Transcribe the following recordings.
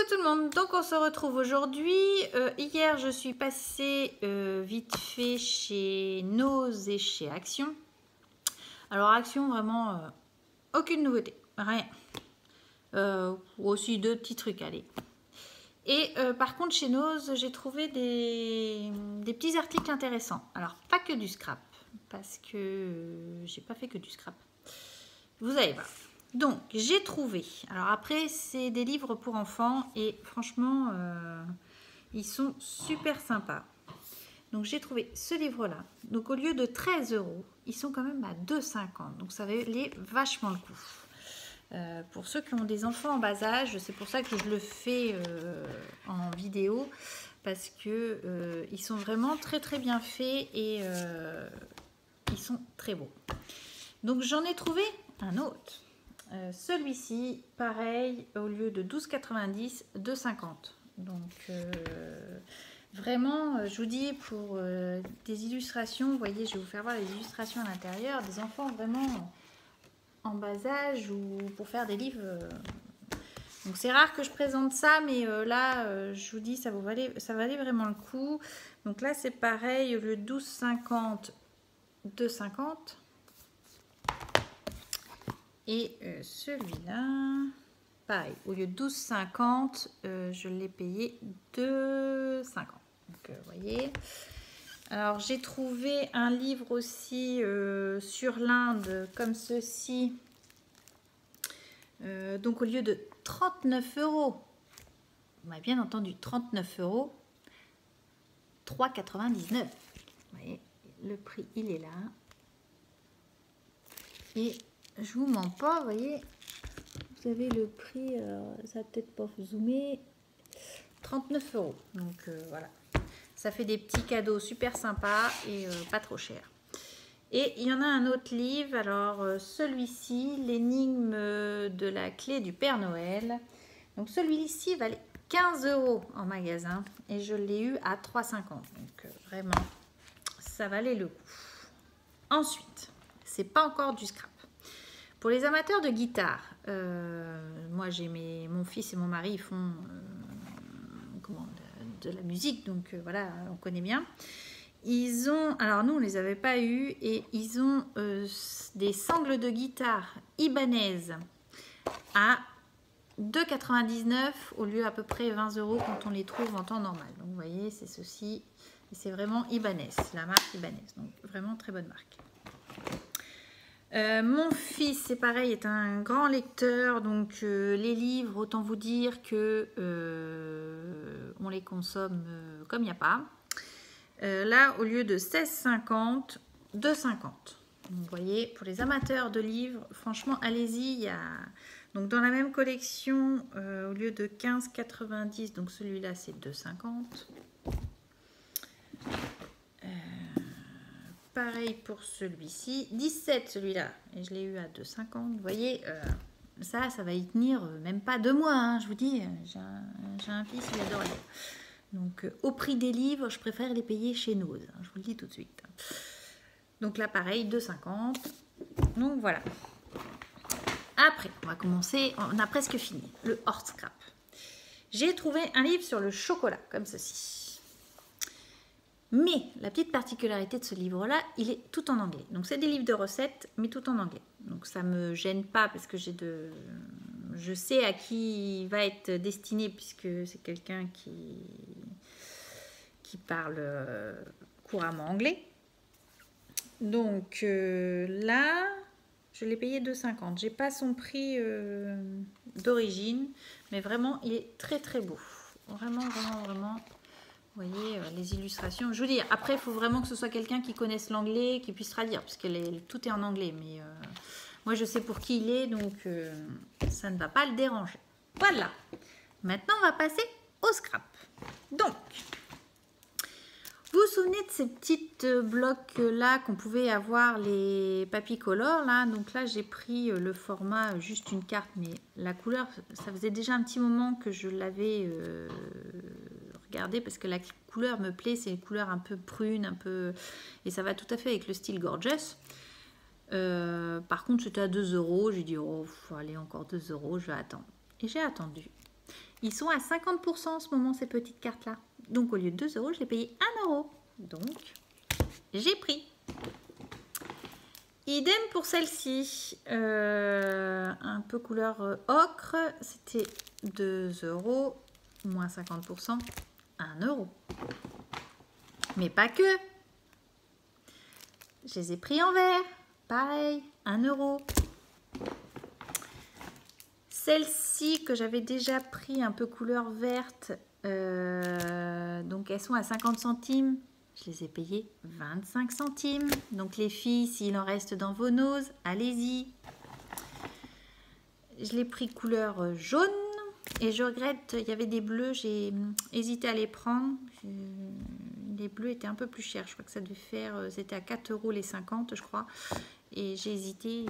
tout le monde, donc on se retrouve aujourd'hui. Hier je suis passée vite fait chez Nose et chez Action. Alors Action vraiment aucune nouveauté, rien. Aussi deux petits trucs, allez. Et par contre chez Nose j'ai trouvé des petits articles intéressants. Alors pas que du scrap, parce que j'ai pas fait que du scrap. Vous allez voir. Donc, j'ai trouvé. Alors après, c'est des livres pour enfants et franchement, ils sont super sympas. Donc, j'ai trouvé ce livre-là. Donc, au lieu de 13 €, ils sont quand même à 2,50 €. Donc, ça valait vachement le coup. Pour ceux qui ont des enfants en bas âge, c'est pour ça que je le fais en vidéo parce que ils sont vraiment très très bien faits et ils sont très beaux. Donc, j'en ai trouvé un autre. Celui-ci, pareil, au lieu de 12,90 €, 2,50 €. Donc, vraiment, je vous dis, pour des illustrations, vous voyez, je vais vous faire voir les illustrations à l'intérieur, des enfants vraiment en bas âge ou pour faire des livres. Donc, c'est rare que je présente ça, mais là, je vous dis, ça valait vraiment le coup. Donc là, c'est pareil, le 12,50 €, 2,50 €. Et celui-là, pareil, au lieu de 12,50 €, je l'ai payé 2,50 €. Donc, vous voyez. Alors, j'ai trouvé un livre aussi sur l'Inde, comme ceci. Donc, au lieu de 39 €, on m'a bien entendu, 39 €, 3,99 €. Vous voyez, le prix, il est là. Et je vous mens pas, vous voyez, vous avez le prix, ça va peut-être pas zoomer, 39 €. Donc voilà, ça fait des petits cadeaux super sympas et pas trop cher. Et il y en a un autre livre, alors celui-ci, l'énigme de la clé du Père Noël. Donc celui-ci valait 15 € en magasin et je l'ai eu à 3,50 €. Donc vraiment, ça valait le coup. Ensuite, c'est pas encore du scrap. Pour les amateurs de guitare, moi j'ai mon fils et mon mari font de la musique, donc voilà, on connaît bien. Ils ont, alors nous on les avait pas eu, et ils ont des sangles de guitare Ibanez à 2,99 € au lieu à peu près 20 € quand on les trouve en temps normal. Donc vous voyez, c'est ceci, et c'est vraiment Ibanez, la marque Ibanez, donc vraiment très bonne marque. Mon fils, c'est pareil, est un grand lecteur, donc les livres, autant vous dire que on les consomme comme il n'y a pas. Là, au lieu de 16,50 €, 2,50 €. Vous voyez, pour les amateurs de livres, franchement, allez-y. Il y a donc dans la même collection, au lieu de 15,90 €, donc celui-là, c'est 2,50 €. Pareil pour celui-ci, 17 celui-là, et je l'ai eu à 2,50 €. Vous voyez, ça va y tenir même pas 2 mois, hein, je vous dis. J'ai un fils, il adore lire. Donc, au prix des livres, je préfère les payer chez Nose, hein, je vous le dis tout de suite. Donc là, pareil, 2,50 €. Donc voilà. Après, on va commencer, on a presque fini, le hors scrap. J'ai trouvé un livre sur le chocolat, comme ceci. Mais la petite particularité de ce livre-là, il est tout en anglais. Donc c'est des livres de recettes, mais tout en anglais. Donc ça ne me gêne pas parce que je sais à qui il va être destiné, puisque c'est quelqu'un qui parle couramment anglais. Donc là, je l'ai payé 2,50 €. J'ai pas son prix d'origine, mais vraiment, il est très très beau. Vraiment, vraiment, vraiment. Vous voyez les illustrations. Je veux dire, après, il faut vraiment que ce soit quelqu'un qui connaisse l'anglais, qui puisse traduire, parce que tout est en anglais. Mais moi, je sais pour qui il est, donc ça ne va pas le déranger. Voilà. Maintenant, on va passer au scrap. Donc, vous vous souvenez de ces petites blocs-là qu'on pouvait avoir, les Papicolor, là. Donc là, j'ai pris le format, juste une carte, mais la couleur, ça faisait déjà un petit moment que je l'avais regardé, parce que la couleur me plaît, c'est une couleur un peu prune, un peu, et ça va tout à fait avec le style Gorgeous. Par contre, c'était à 2 €. J'ai dit, oh, allez, encore 2 €, je vais attendre. Et j'ai attendu. Ils sont à 50% en ce moment, ces petites cartes-là. Donc, au lieu de 2 euros, je l'ai payé 1 euro. Donc, j'ai pris. Idem pour celle-ci. Un peu couleur ocre. C'était 2 euros. Moins 50%. 1 euro. Mais pas que. Je les ai pris en vert. Pareil. 1 euro. Celle-ci que j'avais déjà pris un peu couleur verte, donc elles sont à 50 centimes, je les ai payées 25 centimes. Donc les filles, s'il en reste dans vos noses, allez-y. Je l'ai pris couleur jaune et je regrette, il y avait des bleus, j'ai hésité à les prendre. Les bleus étaient un peu plus chers, je crois que ça devait faire, c'était à 4 euros les 50 je crois. Et j'ai hésité,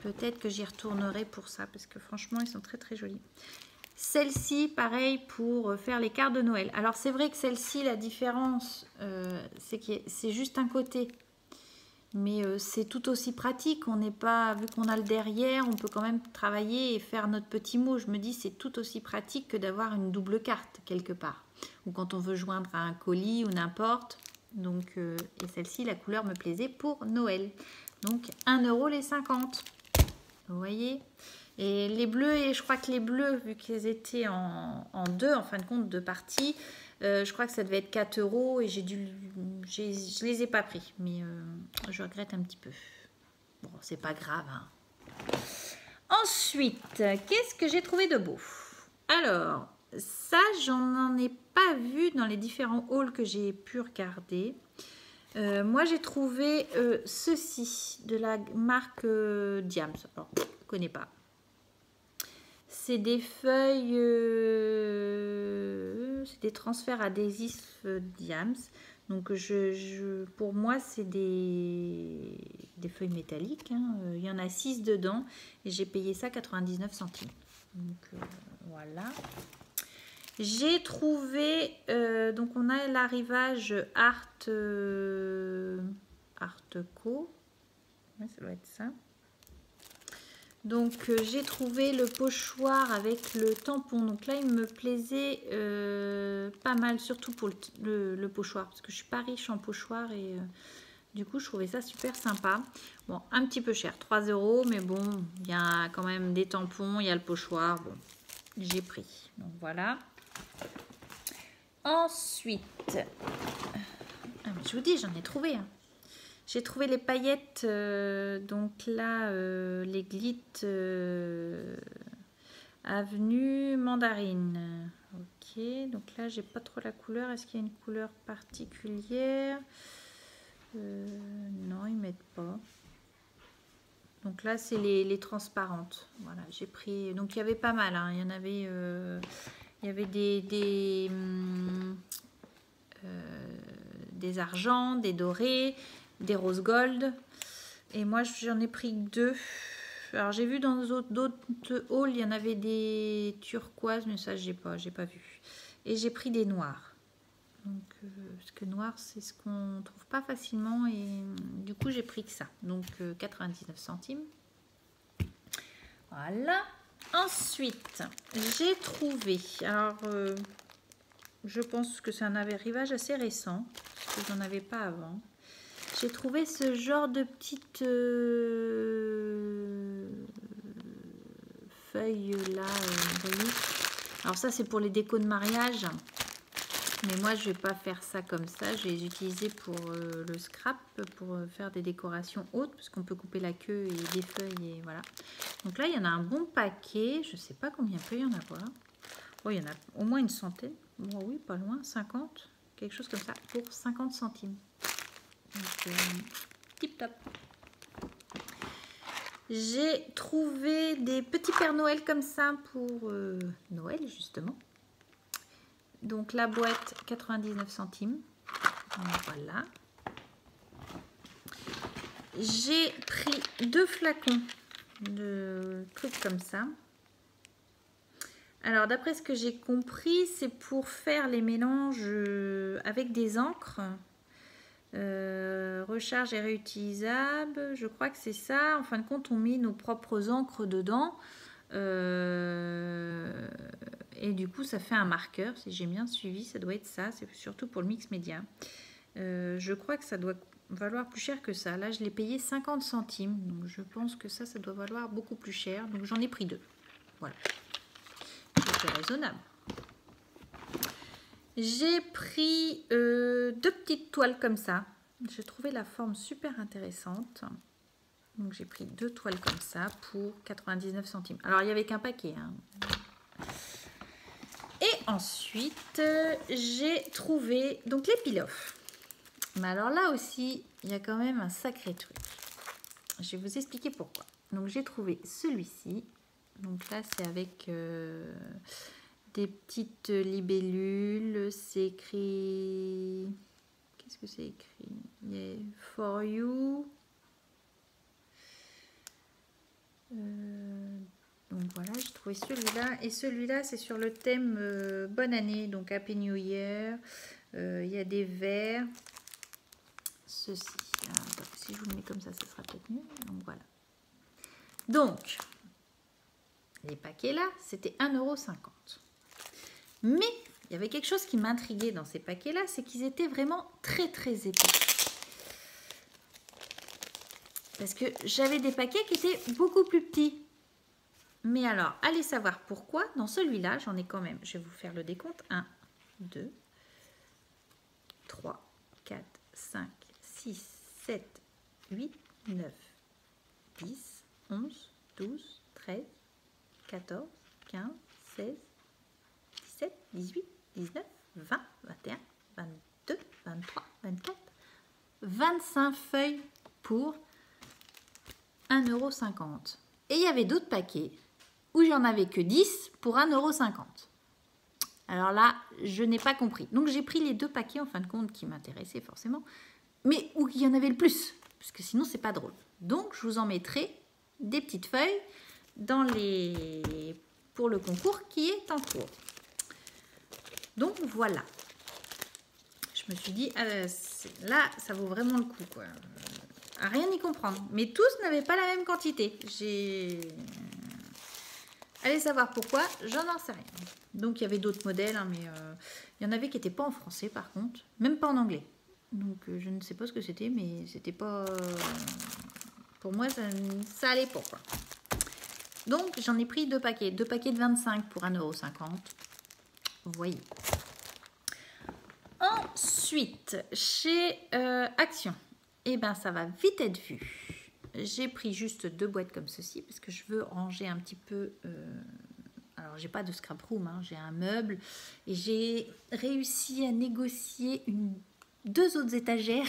peut-être que j'y retournerai pour ça, parce que franchement, ils sont très très jolis. Celle-ci, pareil, pour faire les cartes de Noël. Alors, c'est vrai que celle-ci, la différence, c'est que c'est juste un côté. Mais c'est tout aussi pratique. On n'est pas, vu qu'on a le derrière, on peut quand même travailler et faire notre petit mot. Je me dis, c'est tout aussi pratique que d'avoir une double carte, quelque part. Ou quand on veut joindre à un colis ou n'importe. Donc, et celle-ci, la couleur me plaisait pour Noël. Donc 1 euro les 50. Vous voyez. Et les bleus, et je crois que les bleus, vu qu'ils étaient en deux, en fin de compte, deux parties, je crois que ça devait être 4 euros et je les ai pas pris. Mais je regrette un petit peu. Bon, c'est pas grave. Hein. Ensuite, qu'est-ce que j'ai trouvé de beau? Alors, ça, j'en ai pas vu dans les différents hauls que j'ai pu regarder. Moi, j'ai trouvé ceci de la marque Diams. Alors, je ne connais pas. C'est des feuilles, c'est des transferts adhésifs Diams. Donc, pour moi, c'est des feuilles métalliques. Hein. Il y en a 6 dedans et j'ai payé ça 99 centimes. Donc, voilà. J'ai trouvé, donc on a l'arrivage Art Co. Ouais, ça doit être ça. Donc j'ai trouvé le pochoir avec le tampon. Donc là, il me plaisait pas mal, surtout pour le pochoir, parce que je suis pas riche en pochoir et du coup, je trouvais ça super sympa. Bon, un petit peu cher, 3 euros, mais bon, il y a quand même des tampons, il y a le pochoir. Bon, j'ai pris. Donc voilà. Ensuite, je vous dis, j'en ai trouvé. Hein. J'ai trouvé les paillettes, donc là, les glittes Avenue Mandarine. Ok, donc là, j'ai pas trop la couleur. Est-ce qu'il y a une couleur particulière? Non, ils mettent pas. Donc là, c'est les transparentes. Voilà, j'ai pris. Donc il y avait pas mal. Hein. Il y en avait. Il y avait des argents, des dorés, des rose gold. Et moi, j'en ai pris 2. Alors, j'ai vu dans d'autres hauls, il y en avait des turquoises, mais ça, j'ai pas vu. Et j'ai pris des noirs. Donc, parce que noir, c'est ce qu'on trouve pas facilement. Et du coup, j'ai pris que ça. Donc, 99 centimes. Voilà. Ensuite, j'ai trouvé, alors je pense que c'est un arrivage assez récent, parce que j'en avais pas avant. J'ai trouvé ce genre de petites feuilles là, vous voyez. Alors ça, c'est pour les décos de mariage, mais moi je vais pas faire ça comme ça. Je vais les utiliser pour le scrap, pour faire des décorations hautes, parce qu'on peut couper la queue et des feuilles et voilà. Donc là, il y en a un bon paquet. Je ne sais pas combien il peut y en avoir. Oh, il y en a au moins une centaine. Bon, oui, pas loin, 50. Quelque chose comme ça, pour 50 centimes. Donc, tip top. J'ai trouvé des petits Pères Noël comme ça pour Noël, justement. Donc, la boîte, 99 centimes. Voilà. J'ai pris 2 flacons de trucs comme ça. Alors d'après ce que j'ai compris, c'est pour faire les mélanges avec des encres. Recharge et réutilisable, je crois que c'est ça. En fin de compte, on met nos propres encres dedans. Et et du coup, ça fait un marqueur. Si j'ai bien suivi, ça doit être ça. C'est surtout pour le mix média. Je crois que ça doit valoir plus cher que ça. Là, je l'ai payé 50 centimes. Donc, je pense que ça doit valoir beaucoup plus cher. Donc, j'en ai pris 2. Voilà. C'est raisonnable. J'ai pris 2 petites toiles comme ça. J'ai trouvé la forme super intéressante. Donc, j'ai pris 2 toiles comme ça pour 99 centimes. Alors, il n'y avait qu'un paquet. Hein. Et ensuite, j'ai trouvé donc les peel-off. Mais alors là aussi, il y a quand même un sacré truc. Je vais vous expliquer pourquoi. Donc, j'ai trouvé celui-ci. Donc là, c'est avec des petites libellules. C'est écrit... Qu'est-ce que c'est écrit? Yeah, for you. Donc voilà, j'ai trouvé celui-là. Et celui-là, c'est sur le thème Bonne année. Donc Happy New Year. Il y a des verres. Ceci. Alors, si je vous le mets comme ça sera peut-être mieux. Donc voilà. Donc, les paquets là, c'était 1,50 €. Mais il y avait quelque chose qui m'intriguait dans ces paquets là, c'est qu'ils étaient vraiment très très épais. Parce que j'avais des paquets qui étaient beaucoup plus petits. Mais alors, allez savoir pourquoi. Dans celui-là, j'en ai quand même, je vais vous faire le décompte. 1, 2, 3, 4, 5, 6, 7, 8, 9, 10, 11, 12, 13, 14, 15, 16, 17, 18, 19, 20, 21, 22, 23, 24, 25 feuilles pour 1,50 €. Et il y avait d'autres paquets où j'en avais que 10 pour 1,50 €. Alors là, je n'ai pas compris. Donc j'ai pris les 2 paquets en fin de compte qui m'intéressaient forcément, mais où il y en avait le plus, parce que sinon c'est pas drôle. Donc je vous en mettrai des petites feuilles pour le concours qui est en cours. Donc voilà. Je me suis dit, là, ça vaut vraiment le coup, quoi. À rien y comprendre. Mais tous n'avaient pas la même quantité. Allez savoir pourquoi, j'en sais rien. Donc il y avait d'autres modèles, hein, mais il y en avait qui n'étaient pas en français par contre, même pas en anglais. Donc je ne sais pas ce que c'était, mais c'était pas... Pour moi, ça allait pas, quoi. Donc j'en ai pris 2 paquets. 2 paquets de 25 pour 1,50 €. Vous voyez. Ensuite, chez Action, eh ben, ça va vite être vu. J'ai pris juste 2 boîtes comme ceci parce que je veux ranger un petit peu. Alors, j'ai pas de scrap room, hein, j'ai un meuble et j'ai réussi à négocier 2 autres étagères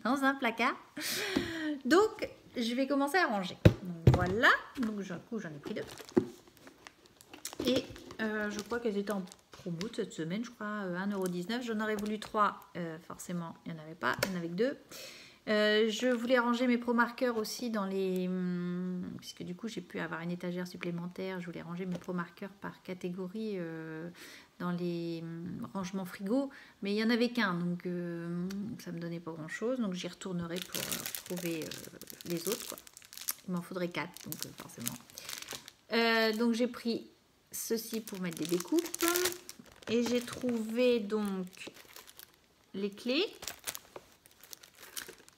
dans un placard. Donc, je vais commencer à ranger. Donc, voilà. Donc, du coup, j'en ai pris 2. Et je crois qu'elles étaient en promo cette semaine, je crois, 1,19 €. J'en aurais voulu 3, forcément, il n'y en avait pas, il n'y en avait que 2. Je voulais ranger mes pro marqueurs aussi dans les... puisque du coup, j'ai pu avoir une étagère supplémentaire. Je voulais ranger mes pro marqueurs par catégorie dans les rangements frigo. Mais il n'y en avait qu'un, donc ça ne me donnait pas grand-chose. Donc j'y retournerai pour trouver les autres, quoi. Il m'en faudrait 4, donc forcément. Donc j'ai pris ceci pour mettre des découpes. Et j'ai trouvé donc les clés,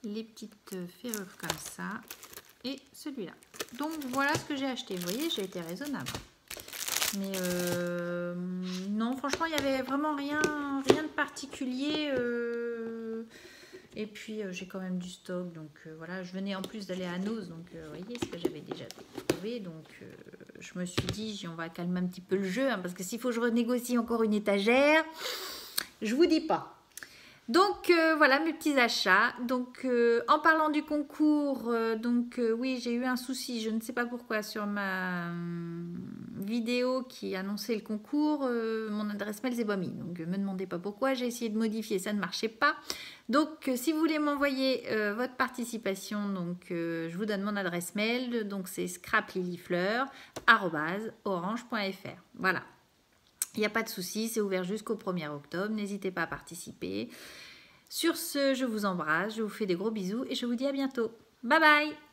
les petites ferrures comme ça et celui-là. Donc voilà ce que j'ai acheté. Vous voyez, j'ai été raisonnable. Mais non, franchement, il n'y avait vraiment rien de particulier. Et puis j'ai quand même du stock. Donc voilà, je venais en plus d'aller à Noz. Donc vous voyez ce que j'avais déjà trouvé. Donc je me suis dit, on va calmer un petit peu le jeu. Hein, parce que s'il faut que je renégocie encore une étagère, je vous dis pas. Donc voilà mes petits achats. Donc en parlant du concours, oui, j'ai eu un souci, je ne sais pas pourquoi, sur ma vidéo qui annonçait le concours, mon adresse mail s'est pas mise. Donc me demandez pas pourquoi, j'ai essayé de modifier, ça ne marchait pas. Donc si vous voulez m'envoyer votre participation, donc je vous donne mon adresse mail, donc c'est scraplilyfleur@orange.fr. Voilà. Il n'y a pas de souci, c'est ouvert jusqu'au 1er octobre. N'hésitez pas à participer. Sur ce, je vous embrasse, je vous fais des gros bisous et je vous dis à bientôt. Bye bye!